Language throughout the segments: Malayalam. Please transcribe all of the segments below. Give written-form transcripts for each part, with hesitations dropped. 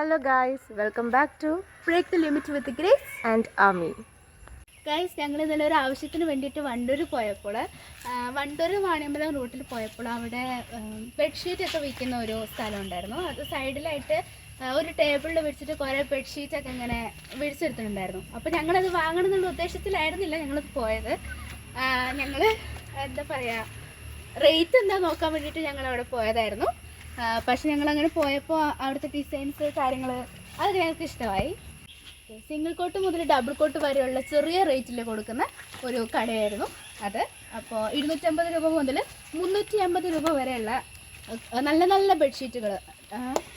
Hello guys, welcome back to Break the Limit with Grace and Ami. Guys ഞങ്ങൾ ഇന്നലെ ഒരു ആവശ്യത്തിന് വേണ്ടിയിട്ട് വണ്ടൂർ പോയപ്പോൾ വണ്ടൂർ വാണിയമ്പലം റൂട്ടിൽ പോയപ്പോൾ അവിടെ ബെഡ്ഷീറ്റൊക്കെ വിൽക്കുന്ന ഒരു സ്ഥലം ഉണ്ടായിരുന്നു. അത് സൈഡിലായിട്ട് ഒരു ടേബിളിൽ വെച്ചിട്ട് കുറേ ബെഡ്ഷീറ്റൊക്കെ ഇങ്ങനെ വിരിച്ചെടുത്തിട്ടുണ്ടായിരുന്നു. അപ്പോൾ ഞങ്ങളത് വാങ്ങണം എന്നുള്ള ഉദ്ദേശത്തിലായിരുന്നില്ല ഞങ്ങളത് പോയത്. ഞങ്ങൾ എന്താ പറയുക, റേറ്റ് എന്താ നോക്കാൻ വേണ്ടിയിട്ട് ഞങ്ങൾ അവിടെ പോയതായിരുന്നു. പക്ഷെ ഞങ്ങളങ്ങനെ പോയപ്പോൾ അവിടുത്തെ ഡിസൈൻസ് കാര്യങ്ങൾ അതൊക്കെ ഞങ്ങൾക്ക് ഇഷ്ടമായി. സിംഗിൾ കോട്ട് മുതൽ ഡബിൾ കോട്ട് വരെയുള്ള ചെറിയ റേറ്റിൽ കൊടുക്കുന്ന ഒരു കടയായിരുന്നു അത്. അപ്പോൾ 250 രൂപ മുതൽ 350 രൂപ വരെയുള്ള നല്ല നല്ല ബെഡ്ഷീറ്റുകൾ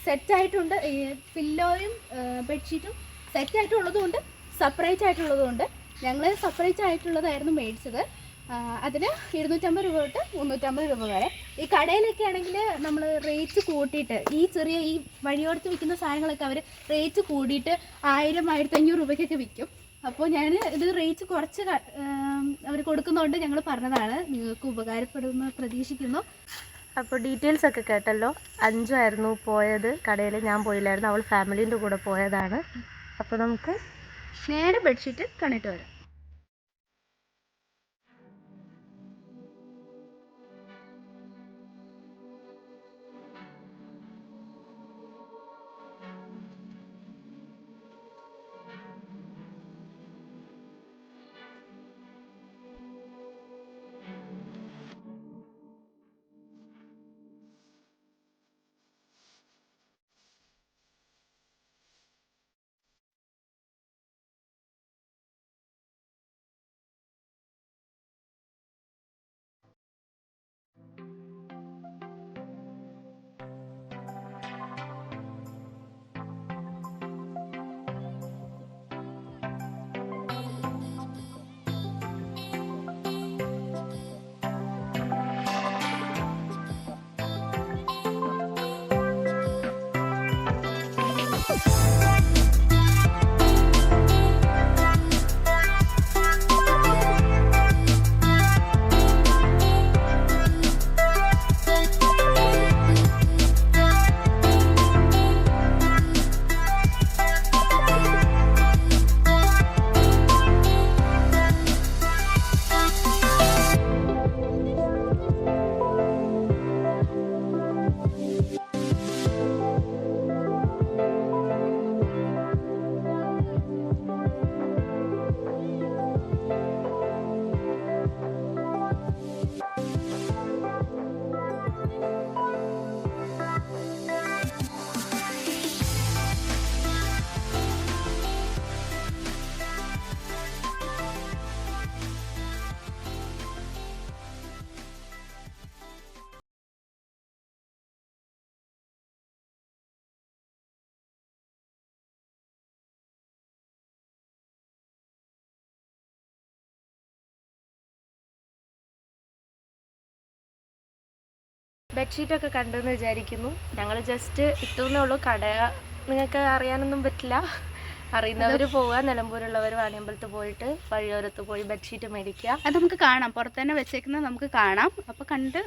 സെറ്റായിട്ടുണ്ട്. ഈ പില്ലോയും ബെഡ്ഷീറ്റും സെറ്റായിട്ടുള്ളതുകൊണ്ട് സെപ്പറേറ്റ് ആയിട്ടുള്ളതുകൊണ്ട് ഞങ്ങൾ സെപ്പറേറ്റ് ആയിട്ടുള്ളതായിരുന്നു മേടിച്ചത്. അതിന് 250 രൂപ തൊട്ട് 350 രൂപ വരെ. ഈ കടയിലൊക്കെ ആണെങ്കിൽ നമ്മൾ റേറ്റ് കൂട്ടിയിട്ട് ഈ വഴിയോടത്ത് വിൽക്കുന്ന സാധനങ്ങളൊക്കെ അവർ റേറ്റ് കൂടിയിട്ട് 1000-1500 രൂപയ്ക്കൊക്കെ വിൽക്കും. അപ്പോൾ ഞാൻ ഇത് റേറ്റ് കുറച്ച് അവർ കൊടുക്കുന്നതുകൊണ്ട് ഞങ്ങൾ പറഞ്ഞതാണ്. നിങ്ങൾക്ക് ഉപകാരപ്പെടുമെന്ന് പ്രതീക്ഷിക്കുന്നു. അപ്പോൾ ഡീറ്റെയിൽസ് ഒക്കെ കേട്ടല്ലോ. അഞ്ചായിരുന്നു പോയത്, കടയിൽ ഞാൻ പോയില്ലായിരുന്നു, അവൾ ഫാമിലീൻ്റെ കൂടെ പോയതാണ്. അപ്പോൾ നമുക്ക് നേരെ ബെഡ്ഷീറ്റ് കണ്ടിട്ട് വരാം. ബെഡ്ഷീറ്റൊക്കെ കണ്ടെന്ന് വിചാരിക്കുന്നു. ഞങ്ങൾ ജസ്റ്റ് ഇട്ടുന്നേ ഉള്ളൂ. കട നിങ്ങൾക്ക് അറിയാനൊന്നും പറ്റില്ല. അറിയുന്നവർ പോവുക, നിലമ്പൂരുള്ളവർ വാണിയമ്പലത്ത് പോയിട്ട് വഴിയോരത്ത് പോയി ബെഡ്ഷീറ്റ് മേടിക്കുക. അത് നമുക്ക് കാണാം, പുറത്ത് തന്നെ വെച്ചേക്കുന്നത് നമുക്ക് കാണാം. അപ്പോൾ കണ്ട്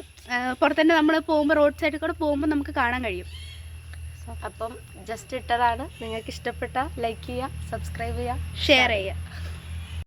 പുറത്ത് തന്നെ നമ്മൾ പോകുമ്പോൾ റോഡ് സൈഡിൽ കൂടെ പോകുമ്പോൾ നമുക്ക് കാണാൻ കഴിയും. അപ്പം ജസ്റ്റ് ഇട്ടതാണ്. നിങ്ങൾക്ക് ഇഷ്ടപ്പെട്ട ലൈക്ക് ചെയ്യുക, സബ്സ്ക്രൈബ് ചെയ്യുക, ഷെയർ ചെയ്യുക.